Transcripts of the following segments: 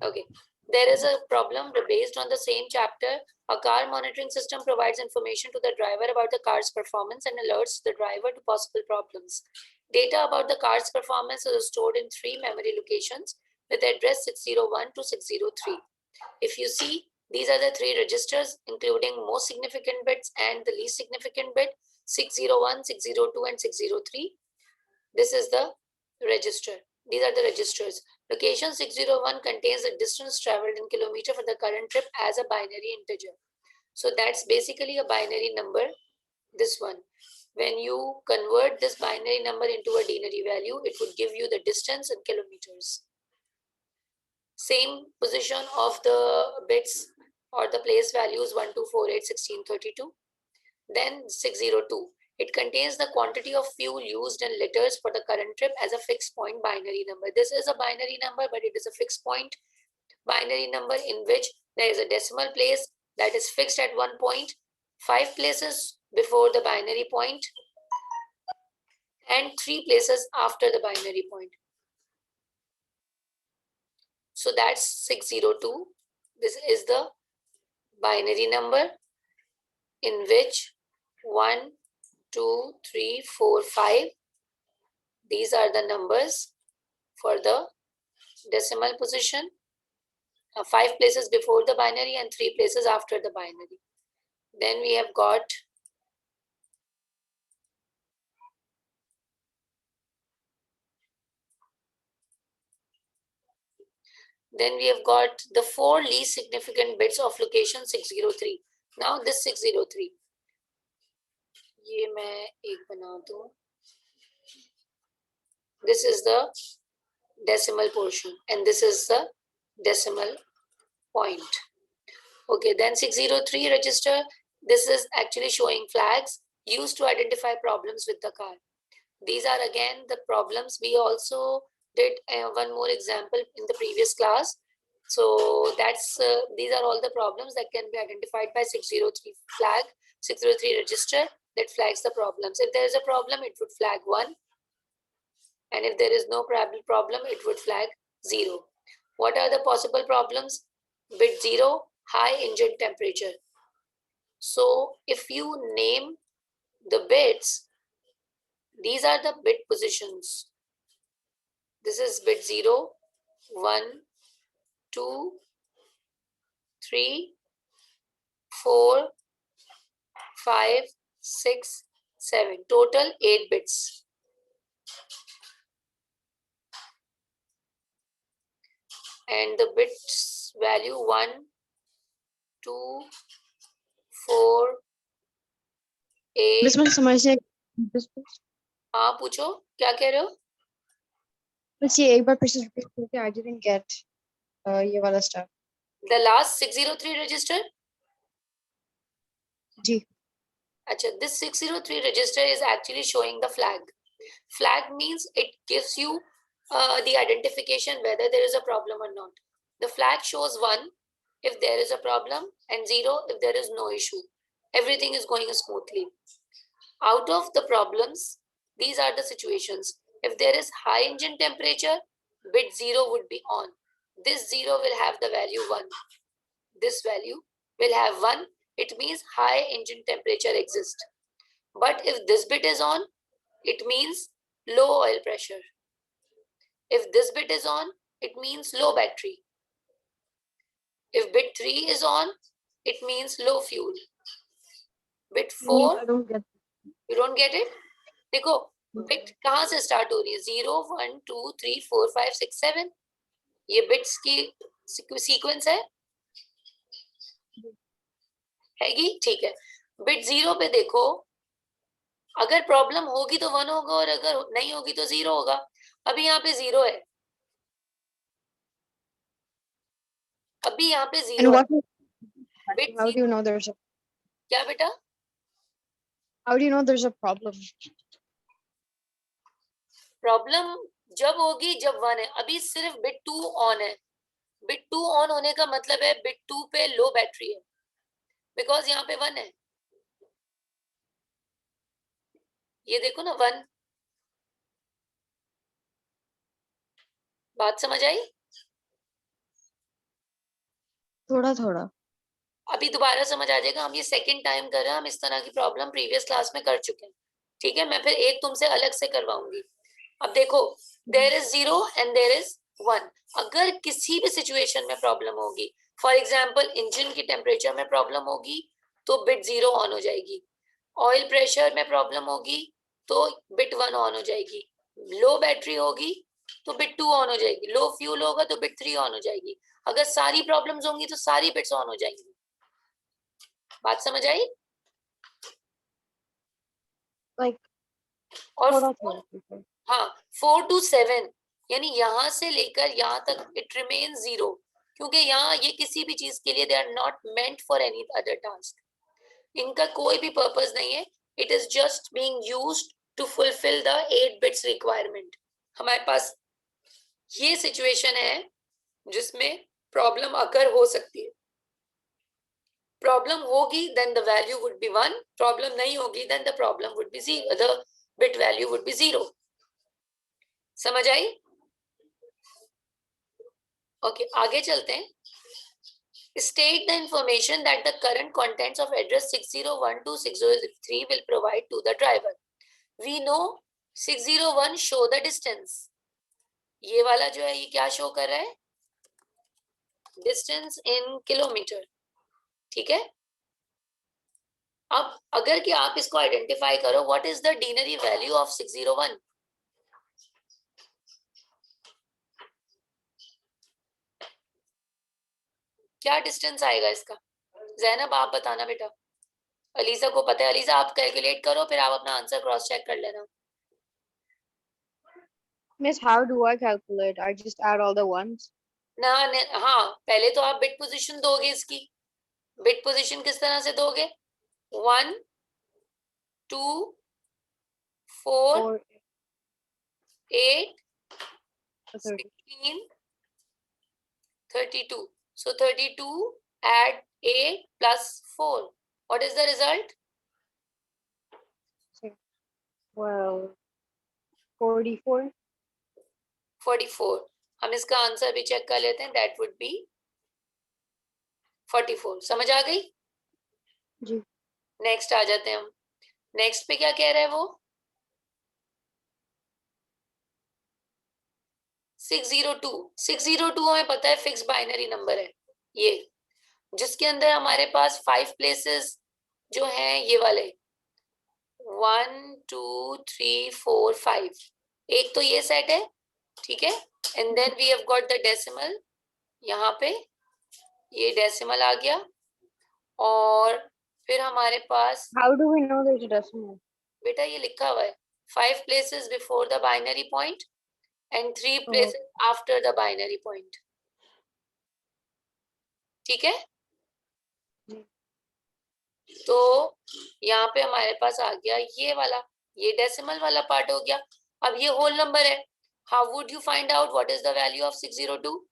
Okay. There is a problem based on the same chapter. A car monitoring system provides information to the driver about the car's performance and alerts the driver to possible problems. Data about the car's performance is stored in 3 memory locations with address 601 to 603. If you see, these are the 3 registers, including most significant bits and the least significant bit, 601, 602, and 603. This is the register. These are the registers. Location 601 contains the distance traveled in kilometer for the current trip as a binary integer. So that's basically a binary number, this one. When you convert this binary number into a denary value, it would give you the distance in kilometers. Same position of the bits or the place values 1, 2, 4, 8, 16, 32. Then 602. It contains the quantity of fuel used in liters for the current trip as a fixed point binary number. This is a binary number, but it is a fixed point binary number in which there is a decimal place that is fixed at 1 point, 5 places before the binary point, and 3 places after the binary point. So that's 602. This is the binary number in which 1, 2, 3, 4, 5. These are the numbers for the decimal position, 5 places before the binary and 3 places after the binary. Then we have got the 4 least significant bits of location 603. Now this 603, ये मैं एक बना दूं. This is the decimal portion and this is the decimal point. Okay, then 603 register. This is actually showing flags used to identify problems with the car. These are again the problems. We also did one more example in the previous class. So that's these are all the problems that can be identified by 603 flag, 603 register that flags the problems. If there is a problem, it would flag 1. And if there is no problem, it would flag 0. What are the possible problems? Bit 0, high engine temperature. So if you name the bits, these are the bit positions. This is bit 0, 1, 2, 3, 4, 5, 6, 7. Total 8 bits. And the bits value 1, 2, 4, 8. हाँ पूछो क्या कह रहे हो? बस ये एक बार फिर से रिपीट करके I didn't get ये वाला stuff. The last 603 register? जी. अच्छा, this 603 register is actually showing the flag. Flag means it gives you the identification whether there is a problem or not. The flag shows 1 if there is a problem and 0 if there is no issue. Everything is going smoothly. Out of the problems, these are the situations. If there is high engine temperature, bit 0 would be on. This 0 will have the value 1. This value will have 1. It means high engine temperature exists. But if this bit is on, it means low oil pressure. If this bit is on, it means low battery. If bit 3 is on, it means low fuel. Bit 4, I don't get. You don't get it? देखो, bit कहाँ से start हो रही है? 0, 1, 2, 3, 4, 5, 6, 7. ये bits की sequence है? हैगी? ठीक है. Bit 0 पे देखो, अगर प्रॉब्लम होगी तो 1 होगा और अगर नहीं होगी तो 0 होगा. अभी यहाँ पे 0 है. अभी यहाँ पे 0 है. How do you know there's a? क्या बेटा? How do you know there's a problem? Problem जब होगी जब 1 है. अभी सिर्फ बिट 2 ऑन है. बिट 2 ऑन होने का मतलब है बिट 2 पे लो बैटरी है, बिकॉज यहाँ पे 1 है. ये देखो ना 1. बात समझ आई? थोड़ा थोड़ा। अभी दोबारा समझ आ जाएगा, हम ये सेकंड टाइम कर रहे हैं, हम इस तरह की प्रॉब्लम प्रीवियस क्लास में कर चुके हैं, ठीक है। मैं फिर एक तुमसे अलग से करवाऊंगी। अब देखो, there is 0 and there is 1। अगर किसी भी सिचुएशन में प्रॉब्लम होगी, फॉर एग्जाम्पल इंजन की टेम्परेचर में प्रॉब्लम होगी तो बिट 0 ऑन हो जाएगी, ऑयल प्रेशर में प्रॉब्लम होगी तो बिट 1 ऑन हो जाएगी, लो बैटरी होगी तो बिट 2 ऑन हो जाएगी, लो फ्यूल होगा तो बिट 3 ऑन हो जाएगी। अगर सारी प्रॉब्लम्स होंगी तो सारी बिट्स ऑन हो जाएंगी। बात समझ आई? लाइक और थोड़ा थोड़ा। हाँ, 4 to 7 यानी यहां से लेकर यहां तक इट रिमेन 0, क्योंकि यहाँ ये किसी भी चीज के लिए they are not meant for any other task, इनका कोई भी पर्पस नहीं है, it is just being used to fulfil the 8 bits requirement. हमारे पास ये सिचुएशन है जिसमें प्रॉब्लम अगर हो सकती है, प्रॉब्लम होगी then the value would be 1, problem नहीं होगी then the problem would be 0, the bit value would be 0। समझ आई? ओके, आगे चलते हैं। State the information that the current contents of address 601 to 603 will provide to the driver. We know 601 show the distance. ये वाला जो है ये क्या शो कर रहा है? डिस्टेंस इन किलोमीटर, ठीक है। अब अगर कि आप इसको आइडेंटिफाई करो, what is the deanery value of 601? क्या डिस्टेंस आएगा इसका? जैनब आप बताना बेटा, अलीजा को पता है, अलीजा आप कैलकुलेट करो फिर आप अपना आंसर क्रॉस चेक कर लेना। Miss, how do I calculate? I just add all the ones. ना हाँ, पहले तो आप बिट पोजीशन दोगे इसकी। बिट पोजीशन किस तरह से दोगे? 1 2 4 Or 8 30. 16 32, so 32 add 8 plus 4, what is the result? Well, 44. 44। हम इसका आंसर भी चेक कर लेते हैं, दैट वुड बी 44। समझ आ गई? जी। नेक्स्ट आ जाते हैं हम। नेक्स्ट पे क्या कह रहा है वो? 602 हमें पता है फिक्स बाइनरी नंबर है ये, जिसके अंदर हमारे पास 5 प्लेसेस जो हैं ये वाले 1 2 3 4 5, एक तो ये सेट है, ठीक है। And then we have got the decimal, यहाँ पे ये डेसिमल आ गया, और फिर हमारे पास How do we know there's a decimal? बेटा ये लिखा हुआ है 5 places before the binary point and 3 places after the binary point, ठीक है। तो यहाँ पे हमारे पास आ गया ये वाला, ये डेसिमल वाला पार्ट हो गया। अब ये होल नंबर है, how would you find out what is the value of 602?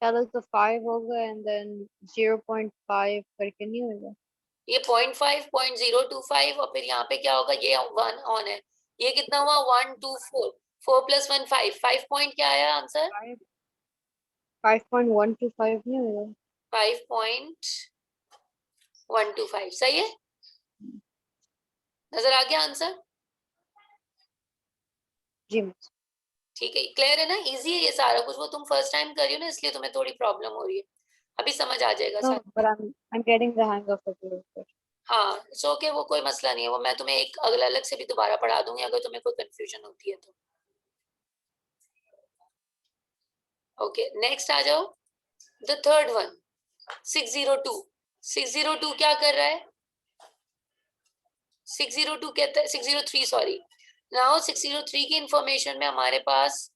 Tell us the 5 होगा and then 0.5 करके नहीं होगा? ये 0.5 0.025 और फिर यहाँ पे क्या होगा, ये 1 ऑन है, ये कितना हुआ 1 2 4, 4 + 1 5, 5 पॉइंट क्या आया आंसर? 5.125 नहीं होगा? 5.125 सही है। नजर आ गया आंसर? जी। ठीक है, क्लियर है ना? इजी है ये सारा कुछ, वो तुम फर्स्ट टाइम कर रही हो ना इसलिए तुम्हें थोड़ी प्रॉब्लम हो रही है, अभी समझ आ जाएगा No, सारा। but I'm getting the hang of it a little bit. हाँ, सो के वो कोई मसला नहीं है, वो मैं तुम्हें एक अगला अलग से भी दोबारा पढ़ा दूंगी अगर तुम्हें कोई कंफ्यूजन होती है तो। ओके, नेक्स्ट आ जाओ, द थर्ड वन 602। 602 क्या कर रहा है? 602 कहता है 603 सॉरी, नाउ 603 की इंफॉर्मेशन में हमारे पास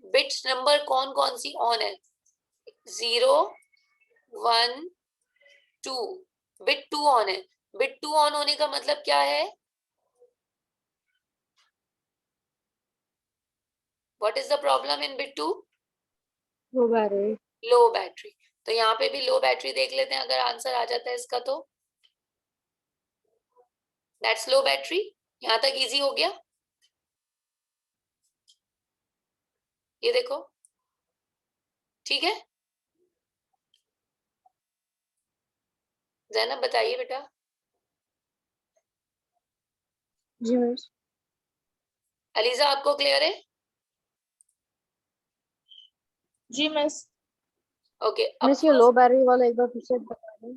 बिट नंबर कौन कौन सी ऑन है? 0 1 2, बिट 2 ऑन है। बिट 2 ऑन होने का मतलब क्या है? What is the problem in bit 2? Low battery. Low battery. तो यहाँ पे भी लो बैटरी देख लेते हैं अगर आंसर आ जाता है इसका तो। दैट्स लो बैटरी, यहाँ तक इजी हो गया। ये देखो, ठीक है। जैनब बताइए बेटा। जी मिस। अलीजा आपको क्लियर है? जी मिस। ओके, अब मिस ये लो बैटरी वाला एक बार फिर से बता दें।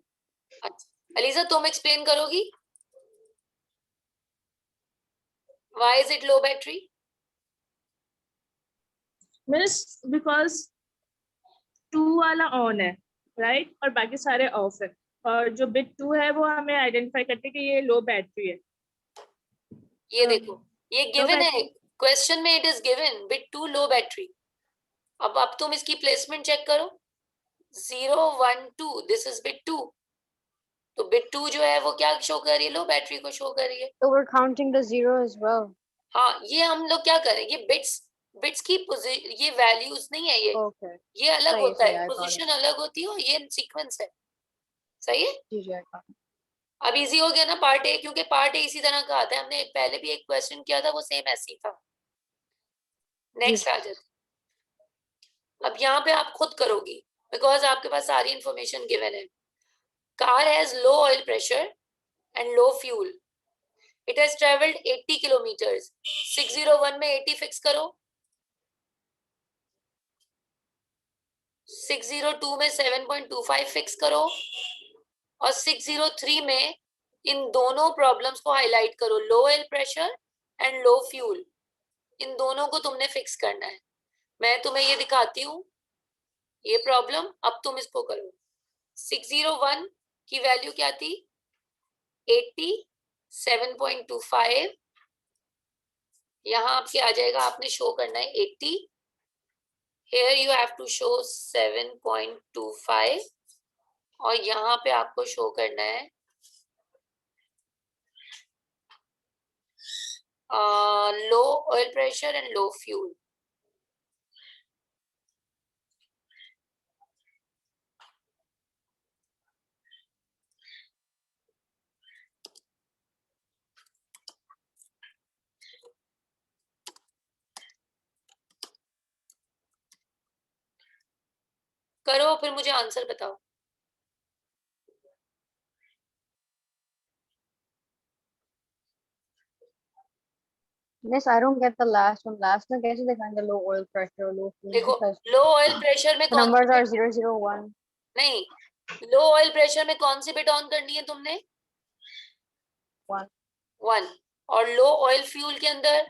अच्छा अलीजा तुम एक्सप्लेन करोगी, why is it low battery? Miss because 2 वाला ऑन है, राइट, और बाकी सारे ऑफ है, और जो बिट 2 है वो हमें आइडेंटिफाई करते हैं कि ये लो बैटरी है। ये देखो, ये लो गिवन है बैटरी। क्वेश्चन में, it is given bit 2 low battery. अब तुम इसकी प्लेसमेंट चेक करो, 0 1 2, दिस इज बिट 2, तो बिट 2 जो है वो क्या शो कर रही है? लो बैटरी को शो कर रही है। So we're counting the zero as well. हाँ, ये हम लोग क्या करें, ये बिट्स बिट्स की ये वैल्यूज नहीं है, Okay. ये अलग सही होता सही, है, I got it. पोजीशन अलग होती है और ये सीक्वेंस है। सही है। जी जी, I got it. अब इजी हो गया ना पार्ट ए, क्योंकि पार्ट ए इसी तरह का आता है, हमने पहले भी एक क्वेश्चन किया था, वो सेम ऐसे ही था। नेक्स्ट आ जाते, अब यहाँ पे आप खुद करोगी, बिकॉज आपके पास सारी इंफॉर्मेशन गिवन है। Car has low oil pressure and low fuel, it has travelled 80 kilometres. 601 में 80 फिक्स करो, 602 में 7.25 फिक्स करो, और 603 में इन दोनों प्रॉब्लम्स को हाईलाइट करो, low oil pressure and low fuel, इन दोनों को तुमने फिक्स करना है। मैं तुम्हें ये दिखाती हूँ ये प्रॉब्लम, अब तुम इसको करो। 601 की वैल्यू क्या थी? 80, 7.25, यहाँ आपके आ जाएगा, आपने शो करना है 80, here you have to show 7.25, और यहाँ पे आपको शो करना है low oil pressure and low fuel. करो फिर मुझे आंसर बताओ। Miss, I don't get the last one. Last में कैसे दिखाएंगे low oil pressure, low fuel? देखो, Because लो ऑयल प्रेशर में the कौन सी numbers are bit? 001. नहीं, लो ऑयल प्रेशर में कौन सी बिट ऑन करनी है तुमने? 1. 1। और लो ऑयल फ्यूल के अंदर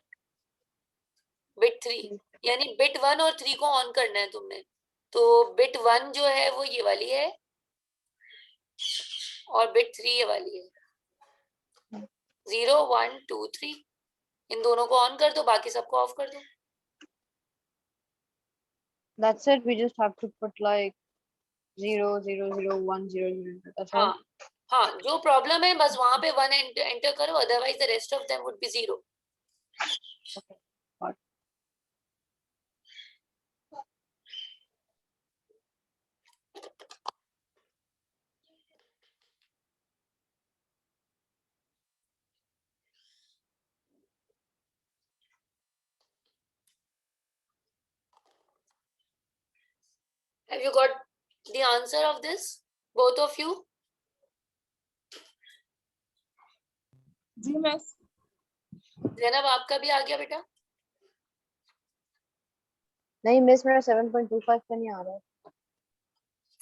बिट 3, यानी बिट 1 और 3 को ऑन करना है तुमने। तो बिट 1 जो है वो ये वाली है, और बिट 3 ये वाली है। 0 1 2 3, इन दोनों को ऑन कर दो, बाकी सबको ऑफ कर दो। That's it. We just have to put like 0 0 0 1 0 0. That's all. हाँ हाँ, जो प्रॉब्लम है बस वहां पे 1 एंटर करो, otherwise the rest of them would be 0। Got it. Have you got the answer of this, both of you? जी miss. Zainab आपका भी आ गया बेटा? नहीं मिस, मेरा 7.25 का नहीं आ रहा है।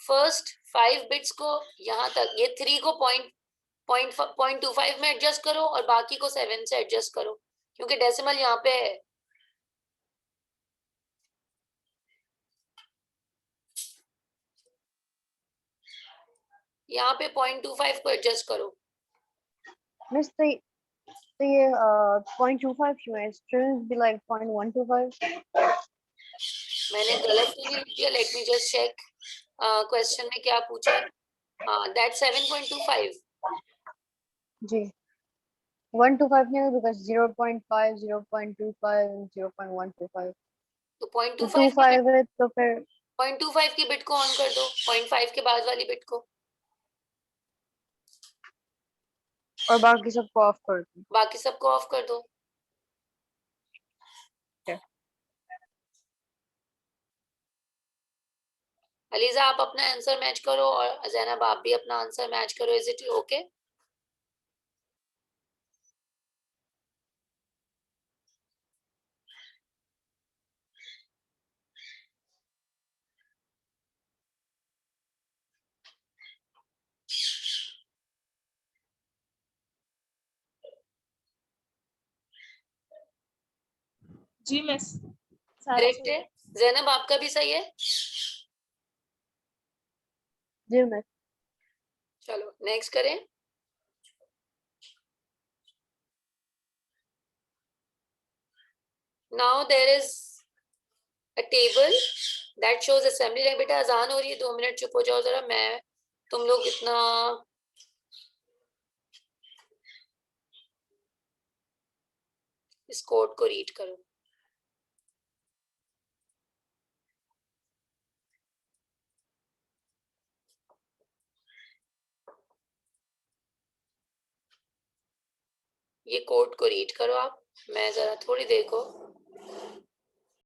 फर्स्ट 5 बिट्स को यहाँ तक, ये 3 को 0.25 में एडजस्ट करो, और बाकी को 7 से एडजस्ट करो, क्योंकि डेसिमल यहाँ पे है। यहाँ पे 0.25 को एडजस्ट करो। मिस तो ये 0.25 क्यों है? Shouldn't it be like 0.125? मैंने गलत तो नहीं लिख दिया, let me just check question में क्या पूछा है। हाँ, दैट 7.25। जी 125 नहीं है because 0.5 0.25 and 0.125. तो तो 0.25 25 है तो फिर 0.25 की बिट को ऑन कर दो, 0.5 के बाद वाली बिट को, और बाकी सबको ऑफ कर दो। बाकी सबको ऑफ कर दो। अलीजा आप अपना आंसर मैच करो और जैनब आप भी अपना आंसर मैच करो. Is it okay? जी मिस. सारा करेक्ट है. जैनब आपका भी सही है. जी मिस. चलो नेक्स्ट करें. Now there is a table that shows assembly line. बेटा अजान हो रही है, 2 मिनट चुप हो जाओ जरा. मैं तुम लोग इतना इस कोड को रीड करो. ये कोड को रीड करो आप. मैं जरा थोड़ी देर को